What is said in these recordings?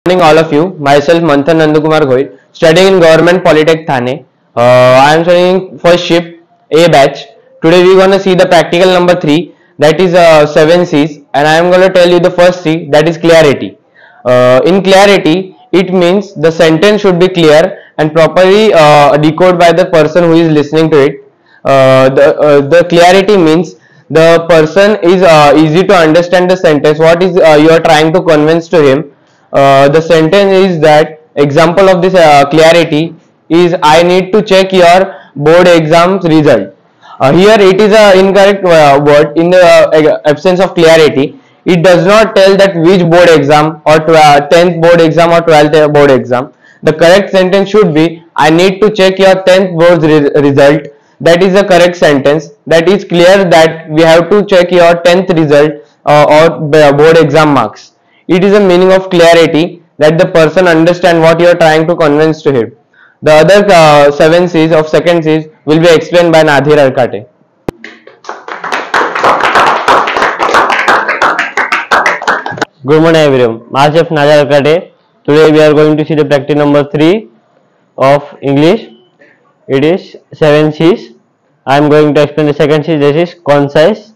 Morning, all of you. Myself, Manthan Nandakumar Goyal, studying in Government Polytech Thane. I am studying first shift A batch. Today we are going to see the practical number 3, that is 7 C's, and I am going to tell you the first C, that is clarity. In clarity, it means the sentence should be clear and properly decoded by the person who is listening to it. The clarity means the person is easy to understand the sentence. What is you are trying to convince to him? The sentence is that example of this clarity is I need to check your board exams result. Here it is a incorrect word in the absence of clarity. It does not tell that which board exam or 10th board exam or 12th board exam. The correct sentence should be I need to check your 10th board result. That is the correct sentence. That is clear that we have to check your 10th result or board exam marks. It is a meaning of clarity that the person understand what you are trying to convince to him. The other 7 C's of second C's will be explained by Nadhir Alkate. Good morning everyone. Myself Nadhir Alkate. Today we are going to see the practice number 3 of English. It is 7 C's. I am going to explain the second C, that is concise.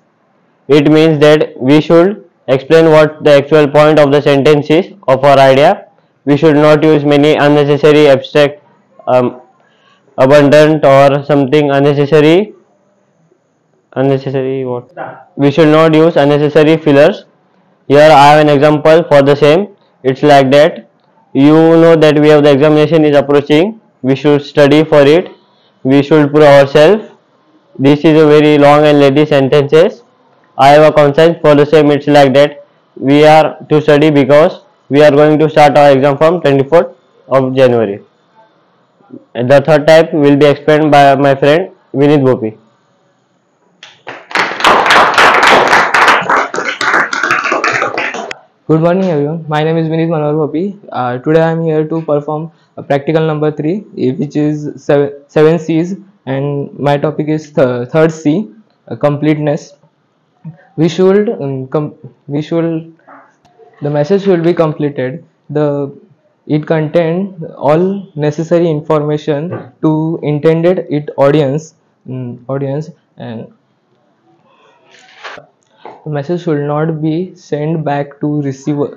It means that we should explain what the actual point of the sentence is of our idea. We should not use many unnecessary abstract, abundant or something unnecessary what? We should not use unnecessary fillers. Here I have an example for the same. It's like that. You know that we have the examination is approaching. We should study for it. We should prove ourselves. This is a very long and lengthy sentences. I have a conscience for the same. It's like that. We are to study because we are going to start our exam from 24th of January. And the third type will be explained by my friend Vinit Gopi. Good morning everyone. My name is Vinit Manohar Gopi. Today I am here to perform practical number 3, which is 7 C's, and my topic is third C, completeness. The message should be completed. It contains all necessary information to intended audience, and the message should not be sent back to receiver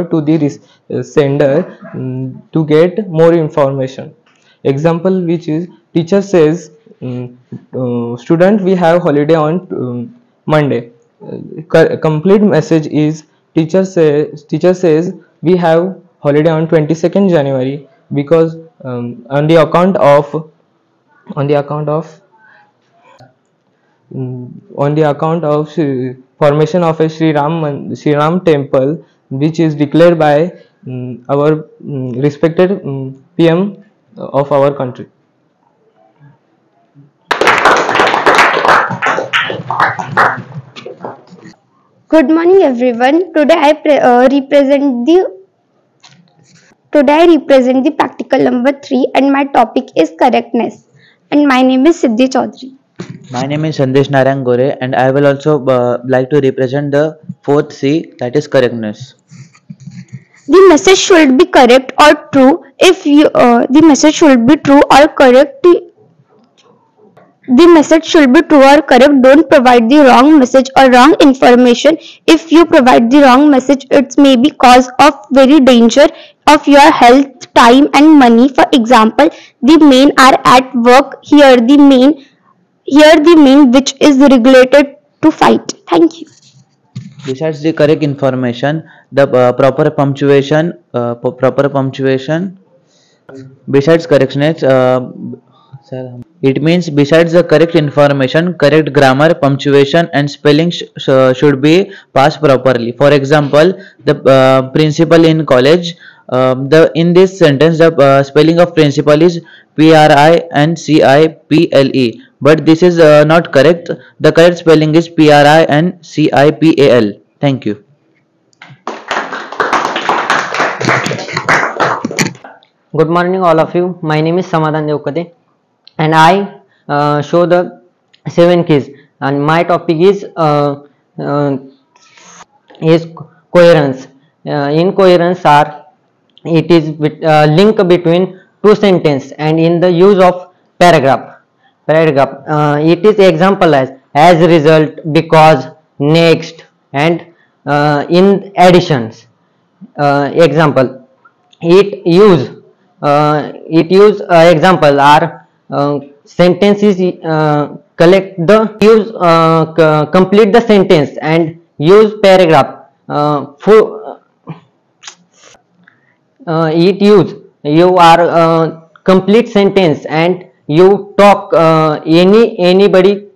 to the sender to get more information. Example, which is teacher says, student, we have holiday on Monday. Complete message is teacher says we have holiday on 22nd January because on the account of formation of a Sri Ram temple, which is declared by our respected PM of our country. Good morning everyone. Today I represent the practical number 3 and my topic is correctness, and my name is Siddhi Chaudhary. My name is Sandesh Narayan Gore, and I will also like to represent the fourth C, that is correctness. The message should be correct or true. If the message should be true or correct, the message should be true or correct. Don't provide the wrong message or wrong information. If you provide the wrong message, it may be cause of very danger of your health, time and money. For example, the men are at work. Here the mean which is regulated to fight. Thank you. Besides the correct information, the proper punctuation. Besides correctness, it means besides the correct information, correct grammar, punctuation and spelling should be passed properly. For example, the principal in college. In this sentence, the spelling of principal is PRINCIPLE, but this is not correct. The correct spelling is PRINCIPAL. Thank you. Good morning all of you. My name is Samadhan Devkate and I show the 7 keys, and my topic is coherence. incoherence are it is link between two sentence and in the use of paragraph it is example as result, because, next, and in additions. Example, it use example are sentences collect the use complete the sentence and use paragraph for it use you are complete sentence and you talk anybody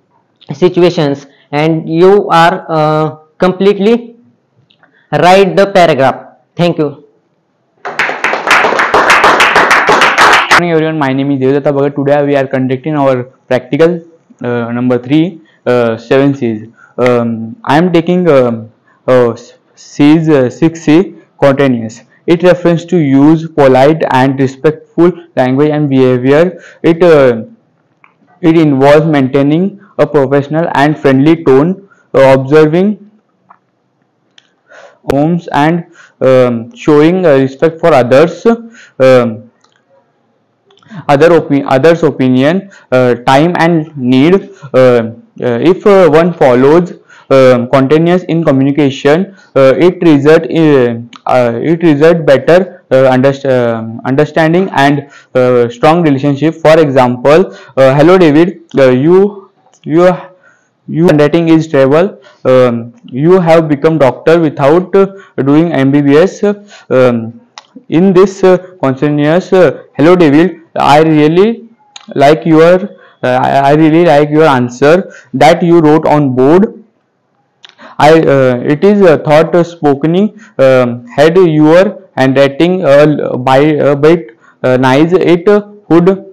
situations and you are completely write the paragraph. Thank you. Good morning everyone, my name is Devdatta Bhagat. Today we are conducting our practical number 3, 7 C's. I am taking C's 6C, spontaneous. It refers to use polite and respectful language and behavior. It involves maintaining a professional and friendly tone, observing norms, and showing respect for others. Others' opinion, time, and need. If one follows continuous in communication, it result better understanding and strong relationship. For example, hello David, your handwriting is terrible. You have become doctor without doing MBBS. In this continuous hello David, I really like I really like your answer that you wrote on board. It is thought spoken had your handwriting by a bit nice. It would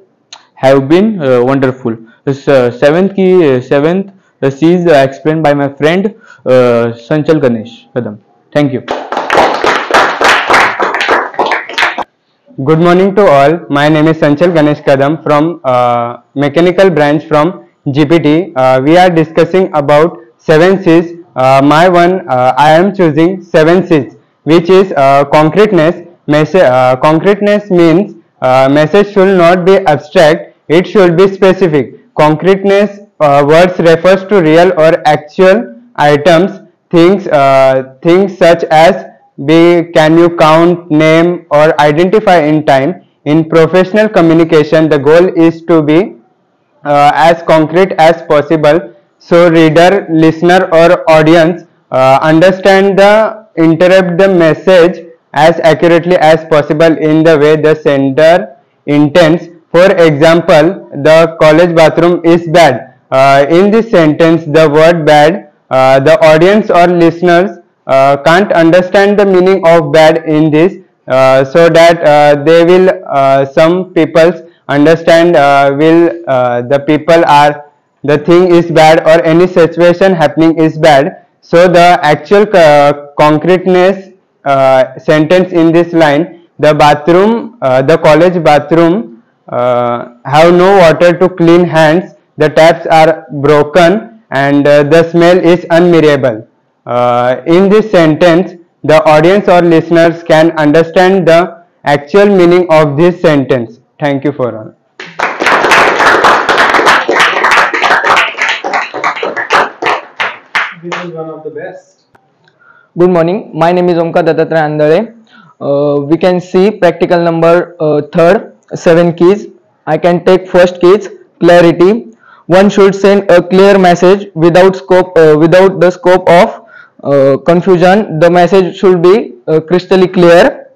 have been wonderful. Seventh C is explained by my friend Sanchal Ganesh Kadam. Thank you. Good morning to all. My name is Sanchal Ganesh Kadam from mechanical branch from GPT. We are discussing about 7 C's. I am choosing 7 C's, which is concreteness. Concreteness means message should not be abstract, it should be specific. Concreteness words refers to real or actual items, things such as can you count, name, or identify in time. In professional communication, the goal is to be as concrete as possible so reader, listener, or audience interrupt the message as accurately as possible in the way the sender intends. For example, the college bathroom is bad. In this sentence, the word bad, the audience or listeners can't understand the meaning of bad in this, so that they will some people understand the people are the thing is bad or any situation happening is bad. So the actual concreteness sentence in this line, the college bathroom have no water to clean hands, the taps are broken, and the smell is unbearable. In this sentence, the audience or listeners can understand the actual meaning of this sentence. Thank you for all. This is one of the best. Good morning. My name is Omkar Dattatray Andale. We can see practical number 3rd, 7 keys. I can take first keys, clarity. One should send a clear message without the scope of confusion. The message should be crystal clear.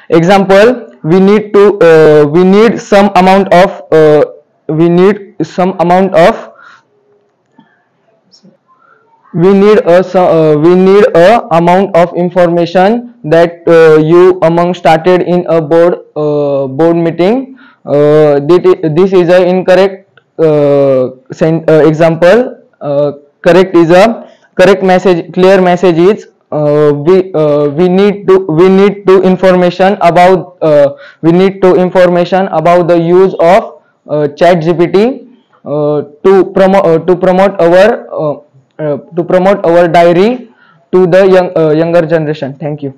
Example: we need some amount of amount of information that you among started in a board meeting. This is an incorrect example. Correct message, clear message is we need to information about the use of ChatGPT to promote our diary to the younger generation. Thank you.